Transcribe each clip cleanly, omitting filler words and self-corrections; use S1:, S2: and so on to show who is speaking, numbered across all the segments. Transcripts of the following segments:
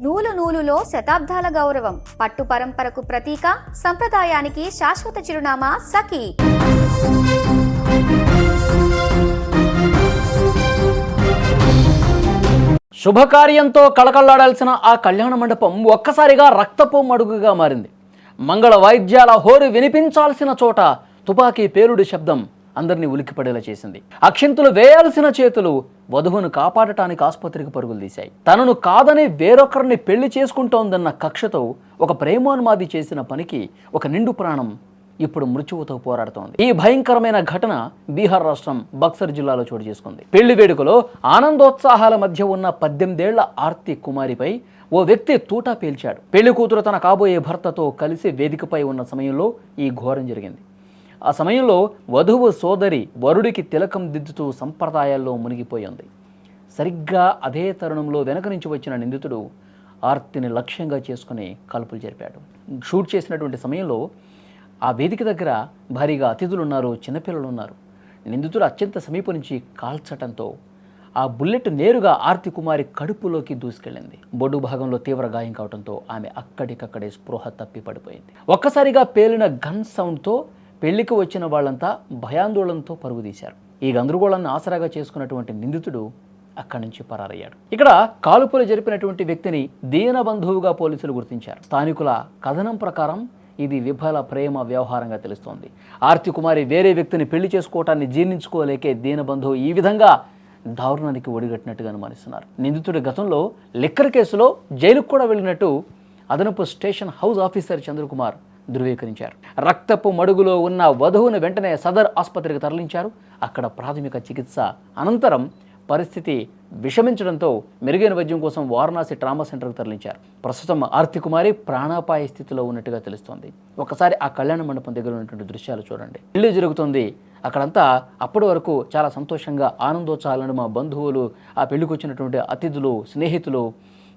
S1: నూలు నూలులో శతాబ్దాల గౌరవం, పట్టు పరంపరకు ప్రతీక, సంప్రదాయానికి శాశ్వత చిరునామా సఖీ.
S2: శుభకార్యంతో కళకళలాడాల్సిన ఆ కళ్యాణ మండపం ఒక్కసారిగా రక్తపు మడుగుగా మారింది. మంగళ వాయిద్యాల హోరు వినిపించాల్సిన చోట తుపాకీ పేలుడు శబ్దం అందరినీ ఉలిక్కిపడేలా చేసింది. అక్షింతలు వేయాల్సిన చేతులు వధువును కాపాడటానికి ఆసుపత్రికి పరుగులు తీశాయి. తనను కాదని వేరొకరిని పెళ్లి చేసుకుంటోందన్న కక్షతో ఒక ప్రేమోన్మాది చేసిన పనికి ఒక నిండు ప్రాణం ఇప్పుడు మృత్యువుతో పోరాడుతోంది. ఈ భయంకరమైన ఘటన బీహార్ రాష్ట్రం బక్సర్ జిల్లాలో చోటు చేసుకుంది. పెళ్లి వేడుకలో ఆనందోత్సాహాల మధ్య ఉన్న 18 ఏళ్ల ఆర్తి కుమారిపై ఓ వ్యక్తి తూటా పేల్చాడు. పెళ్లి కూతురు తన కాబోయే భర్తతో కలిసి వేదికపై ఉన్న సమయంలో ఈ ఘోరం జరిగింది. ఆ సమయంలో వధువు సోదరి వరుడికి తిలకం దిద్దుతూ సంప్రదాయాల్లో మునిగిపోయింది. సరిగ్గా అదే తరుణంలో వెనక నుంచి వచ్చిన నిందితుడు ఆర్తిని లక్ష్యంగా చేసుకుని కాల్పులు జరిపాడు. షూట్ చేసినటువంటి సమయంలో ఆ వేదిక దగ్గర భారీగా అతిథులున్నారు, చిన్నపిల్లలు ఉన్నారు. నిందితుడు అత్యంత సమీపం నుంచి కాల్చటంతో ఆ బుల్లెట్ నేరుగా ఆర్తి కుమారి కడుపులోకి దూసుకెళ్ళింది. బొడ్డు భాగంలో తీవ్ర గాయం కావడంతో ఆమె అక్కడికక్కడే స్పృహ తప్పి పడిపోయింది. ఒక్కసారిగా పేలిన గన్ సౌండ్తో పెళ్లికి వచ్చిన వాళ్ళంతా భయాందోళనతో పరుగుదీశారు. ఈ గందరగోళాన్ని ఆసరాగా చేసుకున్నటువంటి నిందితుడు అక్కడి నుంచి పరారయ్యాడు. ఇక్కడ కాల్పులు జరిపినటువంటి వ్యక్తిని దీనబంధువుగా పోలీసులు గుర్తించారు. స్థానికుల కథనం ప్రకారం ఇది విఫల ప్రేమ వ్యవహారంగా తెలుస్తోంది. ఆర్తి కుమారి వేరే వ్యక్తిని పెళ్లి చేసుకోవటాన్ని జీర్ణించుకోలేకే దీనబంధువు ఈ విధంగా దారుణానికి ఒడిగట్టినట్టుగా అనుమానిస్తున్నారు. నిందితుడి గతంలో లిక్కర్ కేసులో జైలుకు కూడా వెళ్ళినట్టు అదనపు స్టేషన్ హౌస్ ఆఫీసర్ చంద్రకుమార్ ధృవీకరించారు. రక్తపు మడుగులో ఉన్న వధువును వెంటనే సదర్ ఆసుపత్రికి తరలించారు. అక్కడ ప్రాథమిక చికిత్స అనంతరం పరిస్థితి విషమించడంతో మెరుగైన వైద్యం కోసం వారణాసి ట్రామా సెంటర్కు తరలించారు. ప్రస్తుతం ఆర్తి కుమారి ప్రాణాపాయ స్థితిలో ఉన్నట్టుగా తెలుస్తోంది. ఒకసారి ఆ కళ్యాణ మండపం దగ్గర ఉన్నటువంటి దృశ్యాలు చూడండి. పెళ్లి జరుగుతుంది. అక్కడంతా అప్పటి వరకు చాలా సంతోషంగా ఆనందోత్సాహాలను మా బంధువులు, ఆ పెళ్లికి వచ్చినటువంటి అతిథులు, స్నేహితులు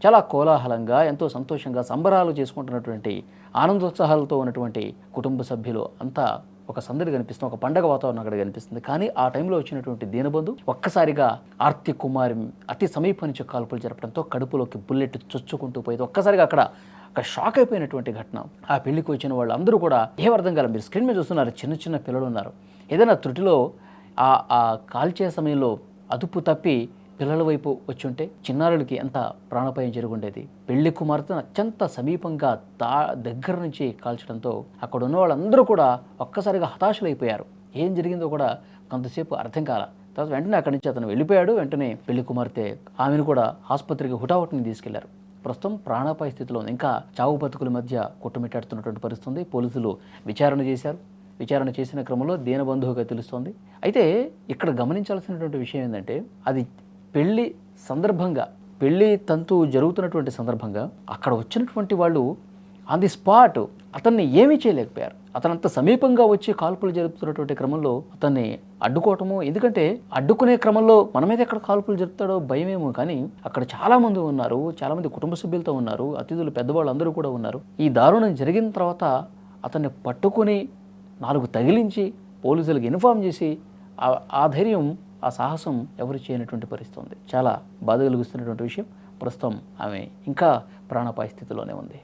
S2: చాలా కోలాహలంగా ఎంతో సంతోషంగా సంబరాలు చేసుకుంటున్నటువంటి ఆనందోత్సాహాలతో ఉన్నటువంటి కుటుంబ సభ్యులు అంతా ఒక సందడి కనిపిస్తుంది, ఒక పండగ వాతావరణం అక్కడ కనిపిస్తుంది. కానీ ఆ టైంలో వచ్చినటువంటి దీనబంధు ఒక్కసారిగా ఆర్తి కుమారి అతి సమీపం నుంచి కాల్పులు జరపడంతో కడుపులోకి బుల్లెట్ చొచ్చుకుంటూ పోయేది. ఒక్కసారిగా అక్కడ షాక్ అయిపోయినటువంటి ఘటన. ఆ పెళ్లికి వచ్చిన వాళ్ళు అందరూ కూడా ఏం అర్థం కాలేదు. మీరు స్క్రీన్ మీద చూస్తున్నారు, చిన్న చిన్న పిల్లలు ఉన్నారు. ఏదైనా త్రుటిలో ఆ కాల్చే సమయంలో అదుపు తప్పి పిల్లల వైపు వచ్చి ఉంటే చిన్నారులకి ఎంత ప్రాణాపాయం జరుగుండేది. పెళ్లి కుమార్తెను అత్యంత సమీపంగా దగ్గర నుంచి కాల్చడంతో అక్కడ ఉన్న వాళ్ళందరూ కూడా ఒక్కసారిగా హతాశులైపోయారు. ఏం జరిగిందో కూడా కొంతసేపు అర్థం కాల. తర్వాత వెంటనే అక్కడి నుంచి అతను వెళ్ళిపోయాడు. వెంటనే పెళ్లి కుమార్తె ఆమెను కూడా ఆసుపత్రికి హుటాహుటిని తీసుకెళ్లారు. ప్రస్తుతం ప్రాణాపాయ స్థితిలో ఉంది. ఇంకా చావు బతుకుల మధ్య కొట్టుమిట్టాడుతున్నటువంటి పరిస్థితుంది. పోలీసులు విచారణ చేశారు. విచారణ చేసిన క్రమంలో దీనబంధువుగా తెలుస్తోంది. అయితే ఇక్కడ గమనించాల్సినటువంటి విషయం ఏంటంటే, అది పెళ్లి సందర్భంగా, పెళ్లి తంతు జరుగుతున్నటువంటి సందర్భంగా అక్కడ వచ్చినటువంటి వాళ్ళు ఆన్ ది స్పాట్ అతన్ని ఏమీ చేయలేకపోయారు. అతనంత సమీపంగా వచ్చి కాల్పులు జరుపుతున్నటువంటి క్రమంలో అతన్ని అడ్డుకోవటము, ఎందుకంటే అడ్డుకునే క్రమంలో మన మీద ఎక్కడ కాల్పులు జరుపుతాడో భయమేమో. కానీ అక్కడ చాలామంది ఉన్నారు, చాలామంది కుటుంబ సభ్యులతో ఉన్నారు, అతిథులు పెద్దవాళ్ళు అందరూ కూడా ఉన్నారు. ఈ దారుణం జరిగిన తర్వాత అతన్ని పట్టుకొని 4 తగిలించి పోలీసులకు ఇన్ఫార్మ్ చేసి ఆ ధైర్యం, ఆ సాహసం ఎవరు చేయనటువంటి పరిస్థితి ఉంది. చాలా బాధ కలిగిస్తున్నటువంటి విషయం. ప్రస్తుతం ఆమె ఇంకా ప్రాణాపాయ స్థితిలోనే ఉంది.